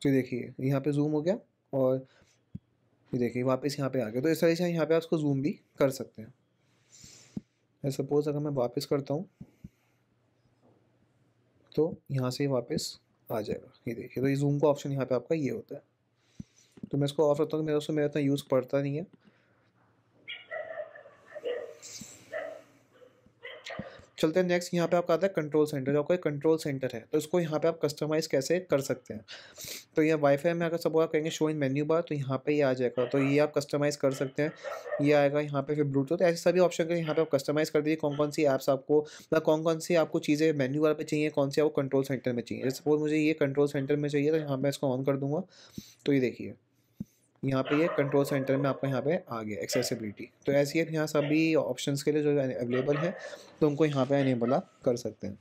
तो ये देखिए यहाँ पे ज़ूम हो गया, और ये देखिए वापस यहाँ पे आ गया। तो इस तरह से यहाँ पे आप उसको ज़ूम भी कर सकते हैं। मैं सपोज़ अगर मैं वापस करता हूँ, तो यहाँ से वापस आ जाएगा। ये देखिए, तो ये ज़ूम का ऑप्शन यहाँ पे आपका ये होता है। तो मैं इसको ऑफ रखता हूँ, मेरा इतना यूज़ पड़ता नहीं है। चलते हैं नेक्स्ट, यहाँ पे आपका आता है कंट्रोल सेंटर। जो आपका एक कंट्रोल सेंटर है, तो इसको यहाँ पे आप कस्टमाइज़ कैसे कर सकते हैं। तो ये वाईफ़ाई में अगर सपोज़ आप कहेंगे शो इन मेन्यू बार, तो यहाँ पे ये आ जाएगा, तो ये आप कस्टमाइज़ कर सकते हैं। ये आएगा यहाँ पे, फिर ब्लूटूथ, ऐसे सभी ऑप्शन के यहाँ पे आप कस्टमाइज़ कर दीजिए कौन-कौन सी ऐप्स आपको, मतलब कौन-कौन सी आपको चीज़ें मेन्यू बार पे चाहिए, कौन सी आपको कंट्रोल सेंटर में चाहिए। जैसे सपोज़ मुझे ये कंट्रोल सेंटर में चाहिए, तो यहाँ मैं इसको ऑन कर दूँगा, तो ये देखिए यहाँ पे ये कंट्रोल सेंटर में आपका यहाँ पे आ गया एक्सेसिबिलिटी। तो ऐसे ही आप यहाँ सभी ऑप्शंस के लिए जो अवेलेबल है, तो उनको यहाँ पे इनेबल आप कर सकते हैं।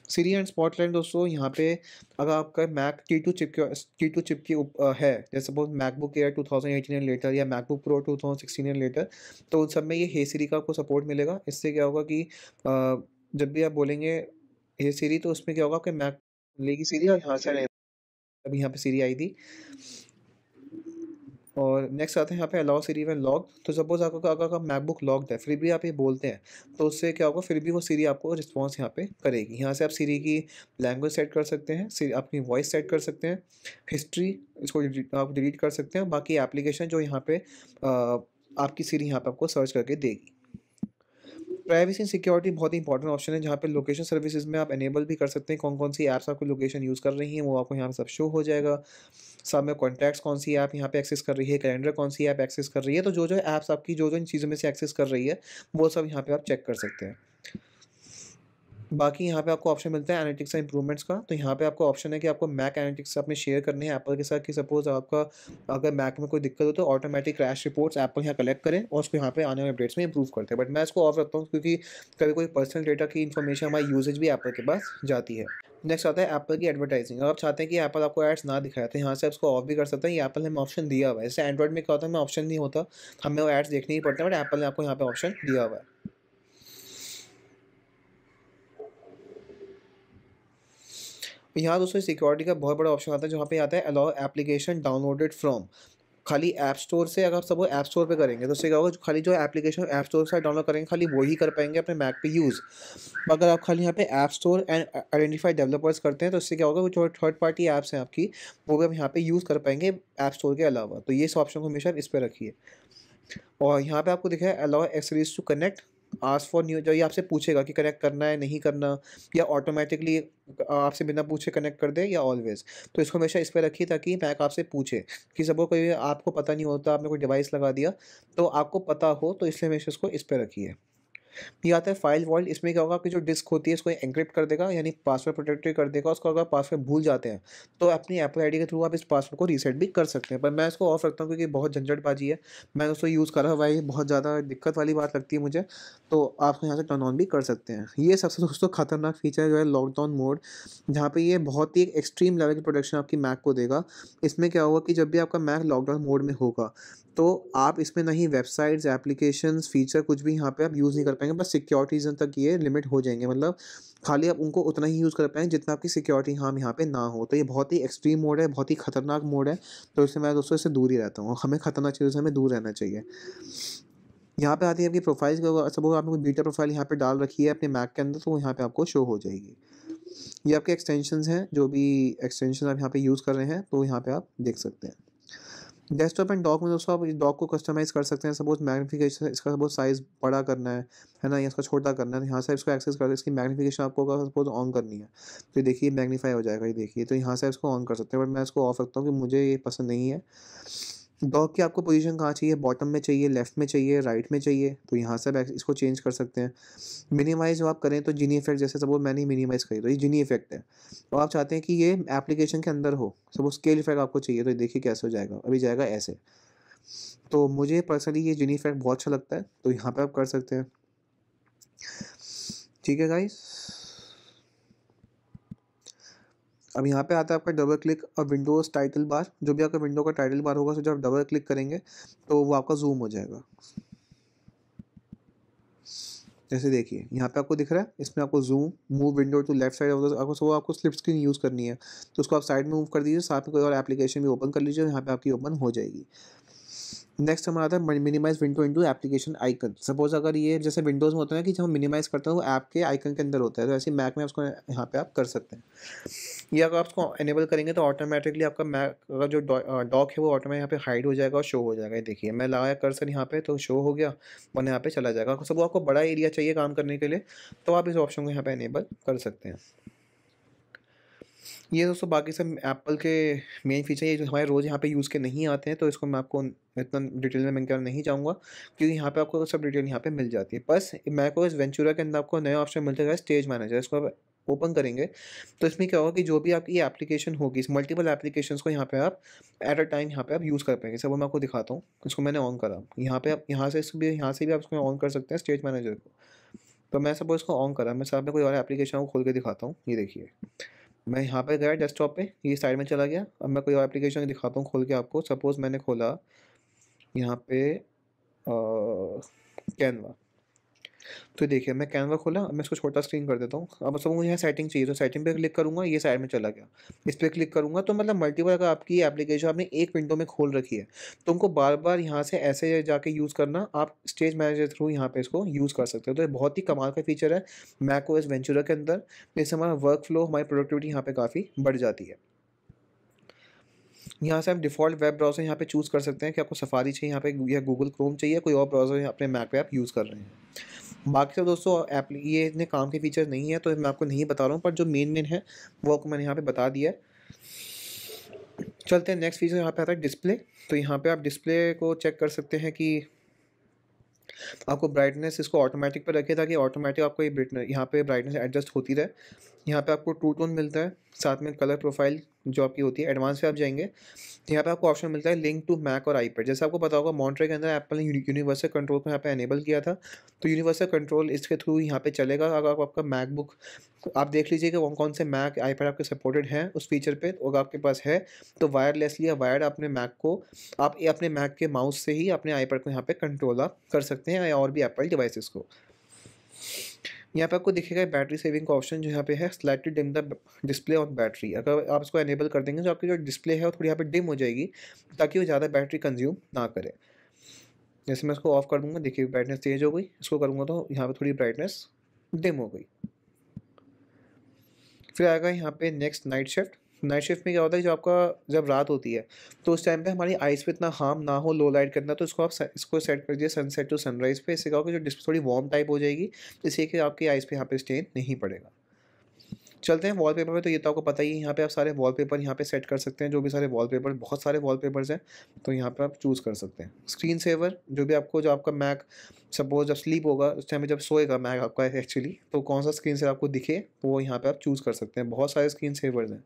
सिरी एंड स्पॉटलाइट दोस्तों, यहाँ पे अगर आपका मैक T2 चिप की है, जैसे suppose MacBook air 2018 and later या मैकबुक प्रो 2016 एंड लेटर, तो उन सब में ये हे सिरी का आपको सपोर्ट मिलेगा। इससे क्या होगा कि जब भी आप बोलेंगे हे सिरी, तो उसमें क्या होगा, आपके मैक लेगी सिरी, और यहाँ से अभी यहाँ पे सिरी आई थी। और नेक्स्ट आता है यहाँ पे अलाउ सिरी व्हेन लॉक्ड। तो सपोज़ आपका अगर मैकबुक लॉक्ड है, फिर भी आप ये बोलते हैं, तो उससे क्या होगा, फिर भी वो सिरी आपको रिस्पॉन्स यहाँ पे करेगी। यहाँ से आप सिरी की लैंग्वेज सेट कर सकते हैं, सिरी अपनी वॉइस सेट कर सकते हैं, हिस्ट्री इसको आप डिलीट कर सकते हैं, बाकी एप्लीकेशन जो यहाँ पे आपकी सिरी यहाँ पे आपको सर्च करके देगी। प्राइवेसी एंड सिक्योरिटी बहुत ही इंपॉर्टेंट ऑप्शन है, जहाँ पे लोकेशन सर्विसेज में आप एनेबल भी कर सकते हैं, कौन-कौन सी ऐप्स आपकी लोकेशन यूज़ कर रही हैं, वो आपको यहाँ पे सब शो हो जाएगा। साथ में कॉन्टैक्ट्स कौन सी ऐप यहाँ पे एक्सेस कर रही है, कैलेंडर कौन सी ऐप एक्सेस कर रही है, तो जो-जो ऐप्स आपकी जो-जो इन चीज़ों में से एक्सेस कर रही है, वो सब यहाँ पे आप चेक कर सकते हैं। बाकी यहाँ पे आपको ऑप्शन मिलता है एनालिटिक्स एंड इम्प्रूवमेंट्स का। तो यहाँ पे आपको ऑप्शन है कि आपको मैक एनालिटिक्स अपने शेयर करने हैं एप्पल के साथ, कि सपोज़ आपका अगर मैक में कोई दिक्कत हो तो ऑटोमेटिक क्रैश रिपोर्ट्स एप्पल यहाँ कलेक्ट करें और उसको यहाँ पे आने वाले अपडेट्स में इम्प्रूव करते हैं। बट मैं इसको ऑफ रखता हूँ क्योंकि कभी कोई पर्सनल डेटा की इन्फॉर्मेशन हमारी यूसेज भी एप्पल के पास जाती है। नेक्स्ट आता है एप्पल की एडवर्टाइजिंग। अगर आप चाहते हैं कि एप्पल आपको एड्स ना दिखाए तो यहाँ से आप इसको ऑफ भी कर सकते हैं। ये एप्पल ने हमें ऑप्शन दिया हुआ है। जैसे एंड्रॉइड में क्या होता है, हमें ऑप्शन नहीं होता, हमें वो एड्स देखने ही पड़ते हैं, बट एप्पल ने आपको यहाँ पे ऑप्शन दिया हुआ है। यहाँ दोस्तों सिक्योरिटी का बहुत बड़ा ऑप्शन आता है, जहाँ पे आता है अलाउ एप्लीकेशन डाउनलोडेड फ्रॉम। खाली ऐप स्टोर से अगर सब वो ऐप स्टोर पे करेंगे तो उससे क्या होगा, खाली जो एप्लीकेशन ऐप स्टोर से डाउनलोड करेंगे खाली वो ही कर पाएंगे अपने मैक पे यूज़। अगर आप खाली यहाँ पे app store and identify developers करते हैं तो इससे क्या होगा, वो जो थर्ड पार्टी ऐप्स हैं आपकी वो भी हम यहाँ पे यूज़ कर पाएंगे ऐप स्टोर के अलावा। तो ये इस ऑप्शन को हमेशा इस पर रखिए। और यहाँ पे आपको दिखा है allow accessories to connect ask for new, जो ये आपसे पूछेगा कि कनेक्ट करना है नहीं करना, या ऑटोमेटिकली आपसे बिना पूछे कनेक्ट कर दे, या ऑलवेज। तो इसको हमेशा इस पे रखिए ताकि मैक आपसे पूछे कि सब कोई आपको पता नहीं होता, आपने कोई डिवाइस लगा दिया तो आपको पता हो, तो इसलिए हमेशा इसको इस पे रखिए। ये आता है फाइल वॉल्ट। इसमें क्या होगा, आपकी जो डिस्क होती है इसको एन्क्रिप्ट कर देगा, यानी पासवर्ड प्रोटेक्टेड कर देगा उसको। अगर पासवर्ड भूल जाते हैं तो अपनी एप्पल आईडी के थ्रू आप इस पासवर्ड को रीसेट भी कर सकते हैं। पर मैं इसको ऑफ रखता हूँ क्योंकि बहुत झंझटबाजी है। मैंने उसको यूज़ करा हुआ है, बहुत ज़्यादा दिक्कत वाली बात लगती है मुझे। तो आप यहाँ से टर्न ऑन भी कर सकते हैं। ये सबसे दोस्तों खतरनाक फीचर है जो है लॉकडाउन मोड, जहाँ पे ये बहुत ही एक एक्सट्रीम लेवल की प्रोटेक्शन आपकी मैक को देगा। इसमें क्या होगा कि जब भी आपका मैक लॉकडाउन मोड में होगा तो आप इसमें ना ही वेबसाइट्स, एप्लीकेशंस, फीचर कुछ भी यहाँ पे आप यूज़ नहीं कर पाएँगे। बस सिक्योरिटी रीज़न तक ये लिमिट हो जाएँगे, मतलब खाली आप उनको उतना ही यूज़ कर पाएँगे जितना आपकी सिक्योरिटी यहाँ पे ना हो। तो ये बहुत ही एक्सट्रीम मोड है, बहुत ही खतरनाक मोड है। तो इससे मैं दोस्तों इससे दूर ही रहता हूँ। हमें खतरनाक चीज़ों से हमें दूर रहना चाहिए। यहाँ पे आती है आपकी प्रोफाइल्स का, सपोज़ आपने कोई बीटा प्रोफाइल यहाँ पे डाल रखी है अपने मैक के अंदर तो वो यहाँ पे आपको शो हो जाएगी। ये आपके एक्सटेंशंस हैं, जो भी एक्सटेंशन आप यहाँ पे यूज़ कर रहे हैं तो यहाँ पे आप देख सकते हैं। डेस्कटॉप एंड डॉक में दोस्तों आप इस डॉक को कस्टमाइज़ कर सकते हैं। सपोज़ मैग्नीफिकेशन इसका सपोज़ साइज़ बड़ा करना है ना, या इसका छोटा करना है, तो यहाँ से इसको एक्सेस करके इसकी मैग्नीफिकेशन आपको अगर सपोज़ ऑन करनी है, तो ये देखिए मैग्नीफाई हो जाएगा, ये देखिए। तो यहाँ से इसको ऑन कर सकते हैं, बट मैं इसको ऑफ रखता हूँ कि मुझे ये पसंद नहीं है। डॉक की आपको पोजीशन कहाँ चाहिए, बॉटम में चाहिए, लेफ्ट में चाहिए, राइट में चाहिए, तो यहाँ से आप इसको चेंज कर सकते हैं। मिनिमाइज़ आप करें तो जिनी इफ़ेक्ट, जैसे सपोज़ मैंने मिनिमाइज़ करी तो ये जिनी इफ़ेक्ट है। तो आप चाहते हैं कि ये एप्लीकेशन के अंदर हो, सपोज़ स्केल इफ़ेक्ट आपको चाहिए, तो देखिए कैसे हो जाएगा, अभी जाएगा ऐसे। तो मुझे पर्सनली ये जिनी इफ़ेक्ट बहुत अच्छा लगता है, तो यहाँ पे आप कर सकते हैं। ठीक है गाइस। अब यहाँ पे आता है आपका डबल क्लिक और विंडोज़ टाइटल बार। जो भी आपका विंडो का टाइटल बार होगा, तो जब आप डबल क्लिक करेंगे तो वो आपका ज़ूम हो जाएगा। जैसे देखिए यहाँ पे आपको दिख रहा है, इसमें आपको zoom, move window to left side of the, आपको स्प्लिट स्क्रीन यूज़ करनी है तो उसको आप साइड में मूव कर दीजिए, साथ में कोई और एप्लीकेशन भी ओपन कर लीजिए, यहाँ पे आपकी ओपन हो जाएगी। नेक्स्ट हमारा आता है minimize window into application icon. Suppose अगर ये जैसे विंडोज़ में होता है कि जब हम मिनिमाइज करते हैं वो ऐप के आइकन के अंदर होता है, तो ऐसे मैक में उसको यहाँ पे आप कर सकते हैं। ये अगर आप उसको एनेबल करेंगे तो ऑटोमेटिकली आपका मैक का जो डॉक है वो ऑटोमेटिक यहाँ पे हाइड हो जाएगा और शो हो जाएगा। ये देखिए मैं लगाया कर्सर यहाँ पे तो शो हो गया, वरना यहाँ पे चला जाएगा। सब आपको बड़ा एरिया चाहिए काम करने के लिए तो आप इस ऑप्शन को यहाँ पे एनेबल कर सकते हैं। ये दोस्तों बाकी सब एप्पल के मेन फीचर, ये जो हमारे रोज़ यहाँ पे यूज़ के नहीं आते हैं, तो इसको मैं आपको इतना डिटेल में मैं क्या नहीं जाऊँगा क्योंकि यहाँ पे आपको सब डिटेल यहाँ पे मिल जाती है। बस मैकओएस वेंचुरा के अंदर आपको नया ऑप्शन मिल जाएगा स्टेज मैनेजर। इसको आप ओपन करेंगे तो इसमें क्या होगा कि जो भी आपकी एप्लीकेशन होगी, इस मल्टीपल एप्लीकेशंस को यहाँ पे आप एट अ टाइम यहाँ पे आप यूज़ कर पाएंगे। सब मैं आपको दिखाता हूँ। इसको मैंने ऑन करा, यहाँ पे आप यहाँ से भी आप इसको ऑन कर सकते हैं स्टेज मैनेजर को। तो मैं सपोज इसको ऑन करा, मैं साथ में कोई और एप्लीकेशन को खोल के दिखाता हूँ। ये देखिए मैं यहाँ पे गया डेस्कटॉप पे, ये साइड में चला गया। अब मैं कोई और एप्लीकेशन दिखाता हूँ खोल के आपको। सपोज़ मैंने खोला यहाँ पे कैनवा। तो देखिए मैं कैनवा खोला, अब मैं इसको छोटा स्क्रीन कर देता हूँ। अब सब मुझे यहाँ सेटिंग चाहिए तो सेटिंग पे क्लिक करूँगा, ये साइड में चला गया। इस पे क्लिक करूँगा तो मतलब मल्टीपल, अगर आपकी एप्लीकेशन आपने एक विंडो में खोल रखी है तो उनको बार-बार यहाँ से ऐसे जाके यूज़ करना, आप स्टेज मैनेजर थ्रू यहाँ पे इसको यूज़ कर सकते हो। तो ये बहुत ही कमाल का फीचर है मैकओएस वेंचुरा के अंदर। इससे हमारा वर्क फ्लो, हमारी प्रोडक्टिविटी यहाँ पे काफ़ी बढ़ जाती है। यहाँ से आप डिफ़ॉल्ट वेब ब्राउज़र यहाँ पे चूज़ कर सकते हैं कि आपको सफारी चाहिए यहाँ पे या गूगल क्रोम चाहिए, कोई और ब्राउज़र अपने मैक पे आप यूज़ कर रहे हैं। बाकी सब दोस्तों ये इतने काम के फीचर्स नहीं है तो मैं आपको नहीं बता रहा हूँ, पर जो मेन है वो आपको मैंने यहाँ पे बता दिया है। चलते हैं नेक्स्ट फीचर, यहाँ पे आता है डिस्प्ले। तो यहाँ पे आप डिस्प्ले को चेक कर सकते हैं कि आपको ब्राइटनेस इसको ऑटोमेटिक पे रखिए ताकि ऑटोमेटिक आपको ये यहाँ पे ब्राइटनेस एडजस्ट होती रहे। यहाँ पे आपको टू टोन मिलता है, साथ में कलर प्रोफाइल जो आपकी होती है। एडवांस पे आप जाएँगे तो यहाँ पे आपको ऑप्शन मिलता है लिंक टू मैक और आईपैड। जैसे आपको पता होगा मॉन्टरे के अंदर एप्पल ने यूनिवर्सल कंट्रोल को यहाँ पे एनेबल किया था, तो यूनिवर्सल कंट्रोल इसके थ्रू यहाँ पे चलेगा। अगर आपका मैकबुक आप देख लीजिए कि कौन-कौन से मैक, आईपैड आपके सपोर्टेड हैं उस फीचर पे। तो अगर आपके पास है तो वायरलेसली या वायर्ड अपने मैक को आप ये अपने मैक के माउस से ही अपने आईपैड को यहाँ पे कंट्रोल आप कर सकते हैं या और भी एप्पल डिवाइसेस को। यहाँ पे आपको दिखेगा बैटरी सेविंग का ऑप्शन जो यहाँ पे है, slightly dim the display on battery. अगर आप इसको एनेबल कर देंगे तो आपकी जो डिस्प्ले है वो थोड़ी यहाँ पे डिम हो जाएगी ताकि वो ज़्यादा बैटरी कंज्यूम ना करे। जैसे मैं इसको ऑफ कर दूंगा, देखिए ब्राइटनेस तेज हो गई। इसको करूँगा तो यहाँ पे थोड़ी ब्राइटनेस डिम हो गई। फिर आएगा यहाँ पे next night shift. Night shift में क्या होता है, जो आपका जब रात होती है तो उस टाइम पे हमारी आइज़ पे इतना हार्म ना हो लो लाइट के अंदर, तो इसको आप इसको सेट कर दीजिए सनसेट टू सनराइज़ पे। इससे क्या होगा जो डिस्प्ले थोड़ी वार्म टाइप हो जाएगी, जिससे कि आपकी आइज़ पे यहाँ पे स्टेन नहीं पड़ेगा। चलते हैं वॉलपेपर पे। तो ये तो आपको पता ही है, यहाँ पे आप सारे वॉलपेपर यहाँ पे सेट कर सकते हैं। जो भी सारे वॉलपेपर, बहुत सारे वॉलपेपर्स हैं तो यहाँ पे आप चूज़ कर सकते हैं। स्क्रीन सेवर जो भी आपको, जो आपका मैक सपोज़ जब स्लीप होगा उस टाइम पे जब सोएगा मैक आपका एक्चुअली, तो कौन सा स्क्रीन सेवर आपको दिखे तो वो यहाँ पे आप चूज़ कर सकते हैं। बहुत सारे स्क्रीन सेवर्स हैं।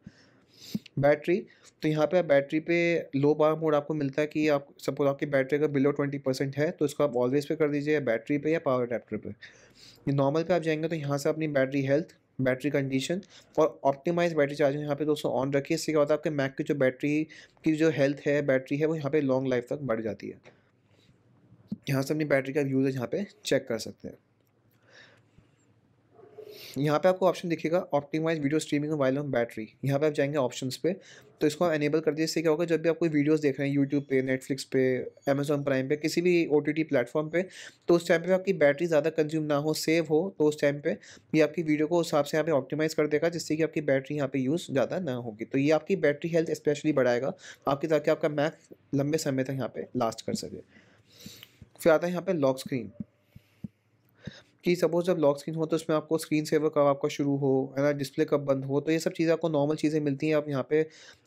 बैटरी, तो यहाँ पे आप बैटरी पे लो पावर मोड आपको मिलता है कि आप सपोज़ आपकी बैटरी अगर बिलो 20% है तो इसको आप ऑलवेज़ पे कर दीजिए, बैटरी पे या पावर अडैप्टर पे। ये नॉर्मल पे आप जाएँगे तो यहाँ से अपनी बैटरी हेल्थ, बैटरी कंडीशन और ऑप्टिमाइज़ बैटरी चार्जिंग यहाँ पे दोस्तों ऑन रखिए। इससे क्या होता है आपके मैक की जो बैटरी की जो हेल्थ है, बैटरी है, वो यहाँ पे लॉन्ग लाइफ तक बढ़ जाती है। यहाँ से अपनी बैटरी का यूसेज यहाँ पे चेक कर सकते हैं। यहाँ पे आपको ऑप्शन दिखेगा optimise video streaming while on battery. यहाँ पे आप जाएँगे ऑप्शंस पे, तो इसको एनेबल कर दीजिए। इससे क्या होगा जब भी आप कोई वीडियोज़ देख रहे हैं यूट्यूब पे, नेटफ्लिक्स पे, अमेज़न प्राइम पे, किसी भी ओटीटी प्लेटफ़ॉर्म पे, तो उस टाइम पे आपकी बैटरी ज़्यादा कंज़्यूम ना हो, सेव हो, तो उस टाइम पे ये आपकी वीडियो को उस हिसाब से यहाँ पे ऑप्टिमाइज़ कर देगा, जिससे कि आपकी बैटरी यहाँ पे यूज़ ज़्यादा ना होगी। तो ये आपकी बैटरी हेल्थ स्पेशली बढ़ाएगा आपकी, ताकि आपका मैक लंबे समय तक यहाँ पे लास्ट कर सके। फिर आता है यहाँ पे लॉक स्क्रीन, कि सपोज़ जब लॉक स्क्रीन हो तो उसमें आपको स्क्रीन सेवर कब आपका शुरू हो, है ना, डिस्प्ले कब बंद हो, तो ये सब चीज़ें आपको नॉर्मल चीज़ें मिलती हैं, आप यहाँ पे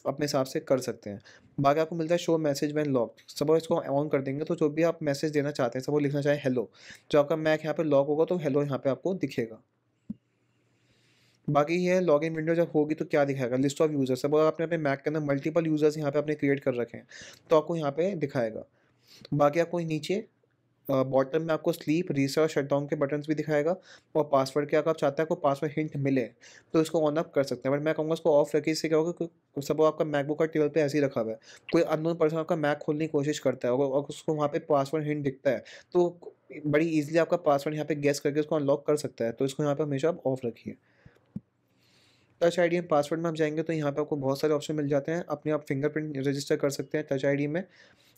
अपने हिसाब से कर सकते हैं। बाकी आपको मिलता है show message when locked. Suppose इसको ऑन कर देंगे तो जो भी आप मैसेज देना चाहते हैं, सपोज़ लिखना चाहें हेलो, जो आपका मैक यहाँ पे लॉक होगा तो हेलो यहाँ पे आपको दिखेगा। बाकी ये है लॉगिन विंडो जब होगी तो क्या दिखाएगा, लिस्ट ऑफ यूज़र्स। सपोज़ आपने अपने मैक के अंदर मल्टीपल यूज़र्स यहाँ पे आपने क्रिएट कर रखे हैं, तो आपको यहाँ पे दिखाएगा। बाकी आपको नीचे बॉटम में आपको स्लीप, रीसेट और शटडाउन के बटन्स भी दिखाएगा, और पासवर्ड के अगर आप चाहते हैं आपको पासवर्ड हिंट मिले तो इसको ऑन अप कर सकते हैं। बट मैं कहूँगा इसको ऑफ रखिए। इससे क्या होगा कि सपोज़ आपका मैकबुक का टेबल पे ऐसे ही रखा हुआ है, कोई अननोन पर्सन आपका मैक खोलने की कोशिश करता है और उसको वहाँ पे पासवर्ड हिंट दिखता है, तो बड़ी ईज़िली आपका पासवर्ड यहाँ पे गेस करके उसको अनलॉक कर सकता है। तो इसको यहाँ पे हमेशा आप ऑफ रखिए। टच आईडी एंड पासवर्ड में आप जाएँगे तो यहाँ पे आपको बहुत सारे ऑप्शन मिल जाते हैं। अपने आप फिंगरप्रिंट रजिस्टर कर सकते हैं टच आईडी में,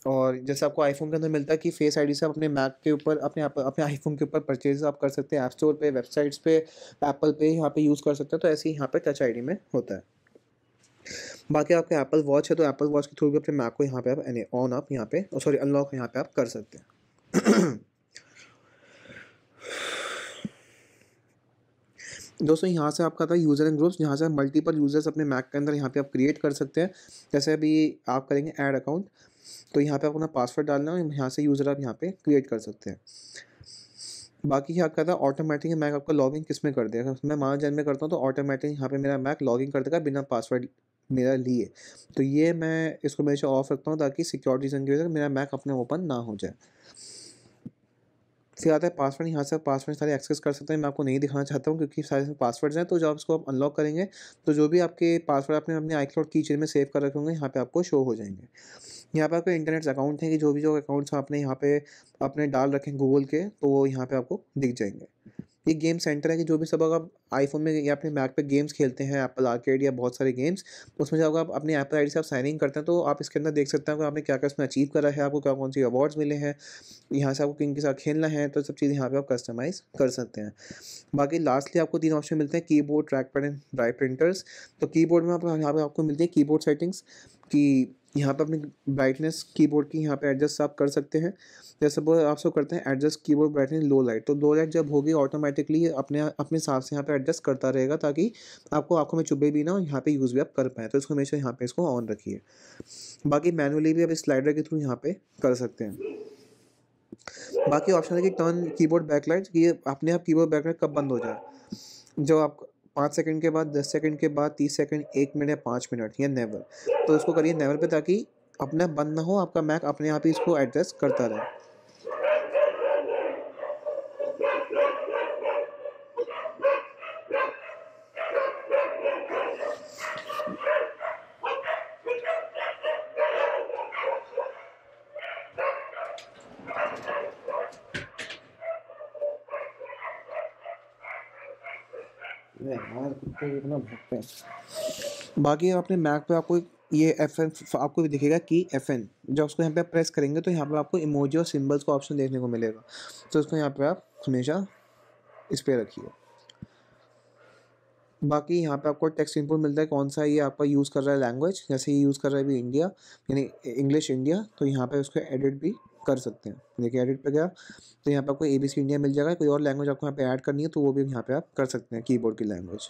और जैसे आपको आईफ़ोन के अंदर मिलता है कि फेस आईडी से आप अपने मैक के ऊपर अपने आईफ़ोन के ऊपर परचेज़ आप कर सकते हैं, ऐप स्टोर पे, वेबसाइट्स पे, एप्पल पे यहाँ पे यूज़ कर सकते हैं। तो ऐसे ही यहाँ पे टच आईडी में होता है। बाकी आपके एप्पल वॉच है तो एप्पल वॉच के थ्रू भी अपने मैक को यहाँ पे आप ऑन आप यहाँ पे सॉरी अनलॉक यहाँ पे आप कर सकते हैं। दोस्तों यहाँ से आपका था यूज़र एंड ग्रुप्स, जहाँ से मल्टीपल यूज़र्स अपने मैक के अंदर यहाँ पे आप क्रिएट कर सकते हैं। जैसे अभी आप करेंगे ऐड अकाउंट, तो यहाँ पे आपको अपना पासवर्ड डालना है और यहाँ से यूज़र आप यहाँ पे क्रिएट कर सकते हैं। बाकी क्या करता है ऑटोमेटिक मैक आपका लॉगिन किस में कर देगा। मैं महाजन में करता हूँ तो ऑटोमेटिक यहाँ पे मेरा मैक लॉगिन कर देगा बिना पासवर्ड मेरा लिए। तो ये मैं इसको हमेशा ऑफ रखता हूँ ताकि सिक्योरिटी रीज़न की वजह से मेरा मैक अपने ओपन ना हो जाए। फिर आता है पासवर्ड, यहाँ से आप पासवर्ड सारे एक्सेस कर सकते हैं। मैं आपको नहीं दिखाना चाहता हूँ क्योंकि सारे पासवर्ड्स हैं, तो जब इसको आप अनलॉक करेंगे तो जो भी आपके पासवर्ड आपने अपने आईक्लाउड की चेन में सेव कर रखे होंगे यहाँ पे आपको शो हो जाएंगे। यहाँ पे आपके इंटरनेट अकाउंट हैं कि जो अकाउंट्स आपने यहाँ पे अपने डाल रखे हैं गूगल के, तो वो यहाँ पे आपको दिख जाएंगे। ये गेम सेंटर है कि जो भी सब अगर आप आईफोन में या अपने मैक पे गेम्स खेलते हैं, एप्पल आर्केड या बहुत सारे गेम्स, तो उसमें जब आप अपने एप्पल आईडी से आप साइन इन करते हैं तो आप इसके अंदर देख सकते हैं कि आपने क्या क्या इसमें अचीव करा है, आपको क्या कौन सी अवार्ड्स मिले हैं, यहाँ से आपको किन के साथ खेलना है, तो सब चीज़ें यहाँ पे आप कस्टमाइज़ कर सकते हैं। बाकी लास्टली आपको 3 ऑप्शन मिलते हैं, keyboard, trackpad and drive printers. तो कीबोर्ड में आप यहाँ पे आपको मिलती है कीबोर्ड सेटिंग्स, कि यहाँ पे अपनी ब्राइटनेस कीबोर्ड की यहाँ पे एडजस्ट आप कर सकते हैं। जैसे सपोज आप सब करते हैं एडजस्ट कीबोर्ड ब्राइटनेस लो लाइट, तो लो लाइट जब होगी ऑटोमेटिकली अपने अपने हिसाब से यहाँ पे एडजस्ट करता रहेगा ताकि आपको आंखों में चुभे भी ना और यहाँ पे यूज़ भी आप कर पाएँ। तो इसको हमेशा यहाँ पे इसको ऑन रखिए। बाकी मैनुअली भी आप इस स्लाइडर के थ्रू यहाँ पे कर सकते हैं। बाकी ऑप्शन है कि टर्न कीबोर्ड बैकलाइट, ये अपने आप कीबोर्ड बैकलाइट कब बंद हो जाए, जो आप 5 सेकंड के बाद, 10 सेकंड के बाद, 30 सेकंड, 1 मिनट या 5 मिनट या नेवर। तो इसको करिए नेवर पे, ताकि अपने आप बंद ना हो, आपका मैक अपने आप ही इसको एडजस्ट करता रहे। यार कुत्ते कितना भौंकते हैं। बाकी अपने मैक पे आपको ये FN आपको भी दिखेगा कि FN, जब उसको यहाँ पे आप प्रेस करेंगे तो यहाँ पे आपको इमोजी और सिंबल्स का ऑप्शन देखने को मिलेगा। तो उसको यहाँ पे आप हमेशा इस पे रखिए। बाकी यहाँ पे आपको टेक्स्ट इनपुट मिलता है, कौन सा ये आपका यूज़ कर रहा है लैंग्वेज, जैसे ये यूज़ कर रहा है अभी इंडिया, यानी इंग्लिश इंडिया, तो यहाँ पे उसको एडिट भी कर सकते हैं। देखिए एडिट पे गया तो यहाँ पे आपको ABC इंडिया मिल जाएगा। कोई और लैंग्वेज आपको यहाँ पे ऐड करनी है तो वो भी यहाँ पे आप कर सकते हैं, कीबोर्ड की लैंग्वेज।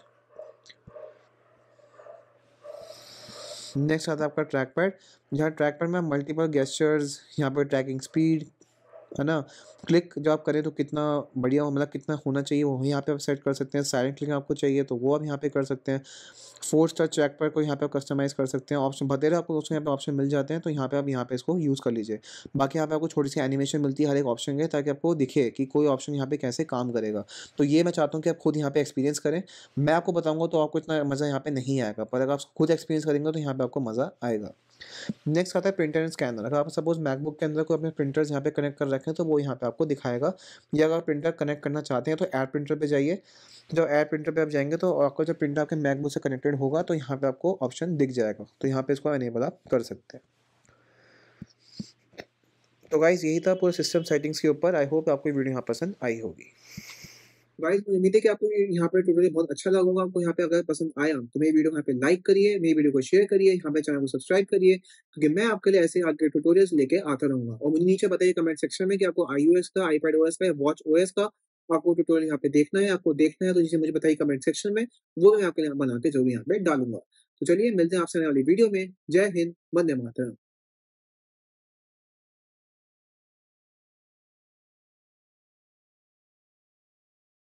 नेक्स्ट आता है आपका ट्रैक पैड, जहाँ ट्रैक पैड में मल्टीपल गेस्चर्स, यहाँ पर ट्रैकिंग स्पीड, है ना, क्लिक जो आप करें तो कितना बढ़िया हो, मतलब कितना होना चाहिए वो यहाँ पे आप सेट कर सकते हैं। साइलेंट क्लिक आपको चाहिए तो वो आप यहाँ पे कर सकते हैं। फोर्स टच ट्रैक पैड को यहाँ पे आप कस्टमाइज़ कर सकते हैं। ऑप्शन बतेरे आपको उसमें यहाँ पे ऑप्शन मिल जाते हैं, तो यहाँ पे आप यहाँ पे इसको यूज़ कर लीजिए। बाकी यहाँ पे आपको छोटी सी एनिमेशन मिलती है हर एक ऑप्शन के, ताकि आपको दिखे कि कोई ऑप्शन यहाँ पे कैसे काम करेगा। तो ये मैं चाहता हूँ कि आप खुद यहाँ पे एक्सपीरियंस करें। मैं आपको बताऊँगा तो आपको इतना मज़ा यहाँ पे नहीं आएगा, पर अगर आप खुद एक्सपीरियंस करेंगे तो यहाँ पे आपको मज़ा आएगा। नेक्स्ट आता है प्रिंटर एंड स्कैनर। अगर आप सपोज मैकबुक के अंदर कोई अपने प्रिंटर्स यहाँ पे कनेक्ट कर रखें तो वो यहाँ पे आपको दिखाएगा। या अगर प्रिंटर कनेक्ट करना चाहते हैं तो ऐड प्रिंटर पे जाइए। जब ऐड प्रिंटर पे आप जाएंगे तो आपका जो प्रिंटर आपके मैकबुक से कनेक्टेड होगा तो यहाँ पे आपको ऑप्शन दिख जाएगा, तो यहाँ पे इसको एनेबल आप कर सकते हैं। तो गाइज यही था पूरे सिस्टम सेटिंग्स के ऊपर। आई होप आपको वीडियो यहाँ पसंद आई होगी। गाइस मुझे उम्मीद है कि आपको यहाँ पे ट्यूटोरियल बहुत अच्छा लगा होगा। आपको यहाँ पे अगर पसंद आया तो मेरी वीडियो को यहाँ पे लाइक करिए, मेरी वीडियो को शेयर करिए, यहाँ पे चैनल को सब्सक्राइब करिए, क्योंकि मैं आपके लिए ऐसे आगे ट्यूटोरियल्स लेके आता रहूंगा। और मुझे नीचे बताइए कमेंट सेक्शन में कि आपको iOS का, iPadOS का या WatchOS का आपको ट्यूटोरियल यहाँ पे देखना है, आपको देखना है तो नीचे मुझे बताइए कमेंट सेक्शन में, वो मैं आपके लिए बना के जरूर यहाँ पे डालूंगा। तो चलिए मिलते हैं आपसे आने वाली वीडियो में। जय हिंद, वंदे मातरम।